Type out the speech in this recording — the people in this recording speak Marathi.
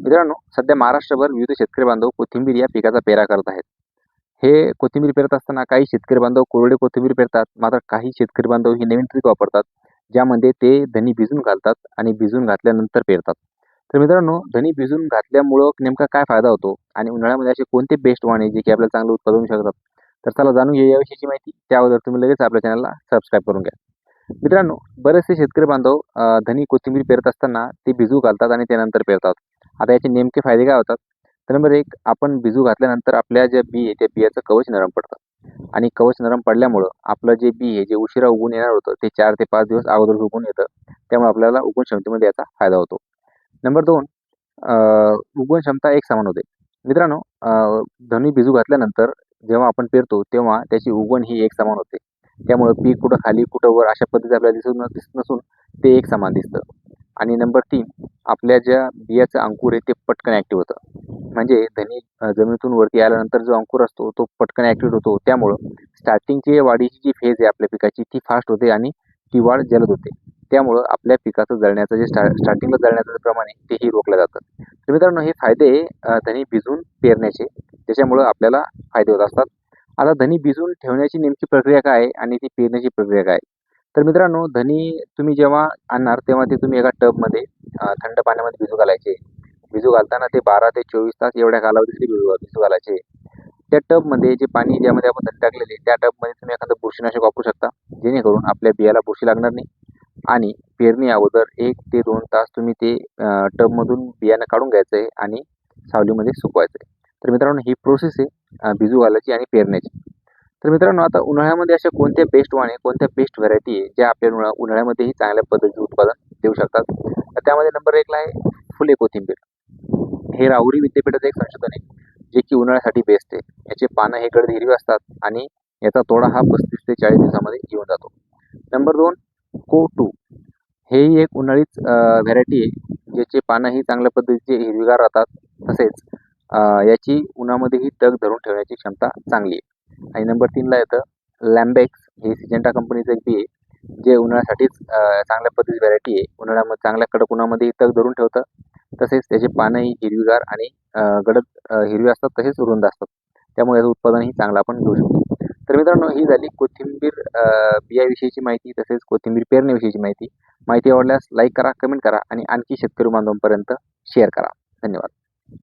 मित्रांनो, सध्या महाराष्ट्रभर विविध शेतकरी बांधव कोथिंबीर या पिकाचा पेरा करत आहेत. हे कोथिंबीर पेरत असताना काही शेतकरी बांधव कोरडे कोथिंबीर पेरतात, मात्र काही शेतकरी बांधव ही नवीन ट्रिक वापरतात, ज्यामध्ये ते धनी भिजून घालतात आणि भिजून घातल्यानंतर पेरतात. तर मित्रांनो, धनी भिजून घातल्यामुळं नेमका काय फायदा होतो आणि उन्हाळ्यामध्ये असे कोणते बेस्ट वाणे जे की आपल्याला चांगलं उत्पादन होऊ शकतात? तर चला जाणून घेऊया याविषयीची माहिती. त्या अगोदर तुम्ही लगेच आपल्या चॅनलला सबस्क्राईब करून घ्या. मित्रांनो, बरेचसे शेतकरी बांधव धनी कोथिंबीर पेरत असताना ते भिजू घालतात आणि त्यानंतर पेरतात. आता याचे नेमके फायदे काय होतात? तर नंबर 1, आपण भिजू घातल्यानंतर आपल्या ज्या बी आहे, त्या बियाचं कवच नरम पडतं आणि कवच नरम पडल्यामुळं आपलं जे बी आहे, जे उशिरा उगवून येणार होतं, ते 4 ते 5 दिवस अगोदर उगवून येतं. त्यामुळे आपल्याला उगवण क्षमतेमध्ये याचा फायदा होतो. नंबर 2, उगवण क्षमता एकसमान होते. मित्रांनो, धनी भिजू घातल्यानंतर जेव्हा आपण पेरतो, तेव्हा त्याची उगवण ही एकसमान होते. त्यामुळं पीक कुठं खाली, कुठं वर अशा पद्धतीने आपल्याला दिसत नसून ते एकसमान दिसतं. आणि नंबर 3, आपल्या ज्या बियाचं अंकुर आहे ते पटकन ॲक्टिव्ह होतं. म्हणजे धनी जमिनीतून वरती आल्यानंतर जो अंकुर असतो तो पटकन ॲक्टिव्ह होतो. त्यामुळं स्टार्टिंगची वाढीची जी फेज आहे आपल्या पिकाची ती फास्ट होते आणि ती वाढ जलद होते. त्यामुळं आपल्या पिकाचं जळण्याचं जे स्टार्टिंगला जळण्याचं प्रमाण आहे तेही रोखलं जातं. तर मित्रांनो, हे फायदे धनी भिजून पेरण्याचे, त्याच्यामुळं आपल्याला फायदे होत असतात. आता धनी भिजून ठेवण्याची नेमकी प्रक्रिया काय आहे आणि ती पेरण्याची प्रक्रिया काय आहे? तर मित्रांनो, धनी तुम्ही जेव्हा आणणार तेव्हा ते तुम्ही एका टबमध्ये थंड पाण्यामध्ये भिजू घालायचे. भिजू घालताना ते 12 ते 24 तास एवढ्या कालावधीसाठी भिजू घालायचे. त्या टबमध्ये जे पाणी ज्यामध्ये आपण धनी टाकलेले त्या टबमध्ये तुम्ही एखादं बुरशीनाशक वापरू शकता, जेणेकरून आपल्या बियाला बुरशी लागणार नाही. आणि पेरणी अगोदर 1 ते 2 तास तुम्ही ते टबमधून बियाणं काढून घ्यायचं आहे आणि सावलीमध्ये सुकवायचं आहे. तर मित्रांनो, ही प्रोसेस आहे भिजू घालायची आणि पेरण्याची. तर मित्रांनो, आता उन्हाळ्यामध्ये अशा कोणत्या बेस्ट वाणे, कोणत्या बेस्ट व्हरायटी आहे ज्या आपल्या उन्हाळ्यामध्येही चांगल्या पद्धतीचं उत्पादन देऊ शकतात? तर त्यामध्ये नंबर 1ला आहे फुले कोथिंबीर. हे राहुरी विद्यापीठाचं एक संशोधन आहे, जे की उन्हाळ्यासाठी बेस्ट आहे. याचे पानं हे गडद हिरवे असतात आणि याचा तोडा हा 35 ते 40 दिवसामध्ये येऊन जातो. नंबर 2, को2. हेही एक उन्हाळीच व्हरायटी आहे, ज्याचे पानंही चांगल्या पद्धतीचे हिरवीगार राहतात. तसेच याची उन्हामध्येही तग धरून ठेवण्याची क्षमता चांगली आहे. आणि नंबर 3ला येतं लॅम्बेक्स. हे सिजेंटा कंपनीचं एक बी आहे, जे उन्हाळ्यासाठीच चांगल्या पद्धतीची व्हरायटी आहे. उन्हाळ्यामध्ये चांगल्या कडक उन्हामध्येही तग धरून ठेवतं. तसेच त्याचे पानंही हिरवीगार आणि गडद हिरवे असतात, तसेच रुंद असतात. त्यामुळे याचं उत्पादनही चांगलं आपण घेऊ शकतो. तर मित्रांनो, ही झाली कोथिंबीर बियाविषयीची माहिती, तसेच कोथिंबीर पेरण्याविषयीची माहिती. माहिती आवडल्यास लाईक करा, कमेंट करा आणि आणखी शेतकरी बांधवांपर्यंत शेअर करा. धन्यवाद.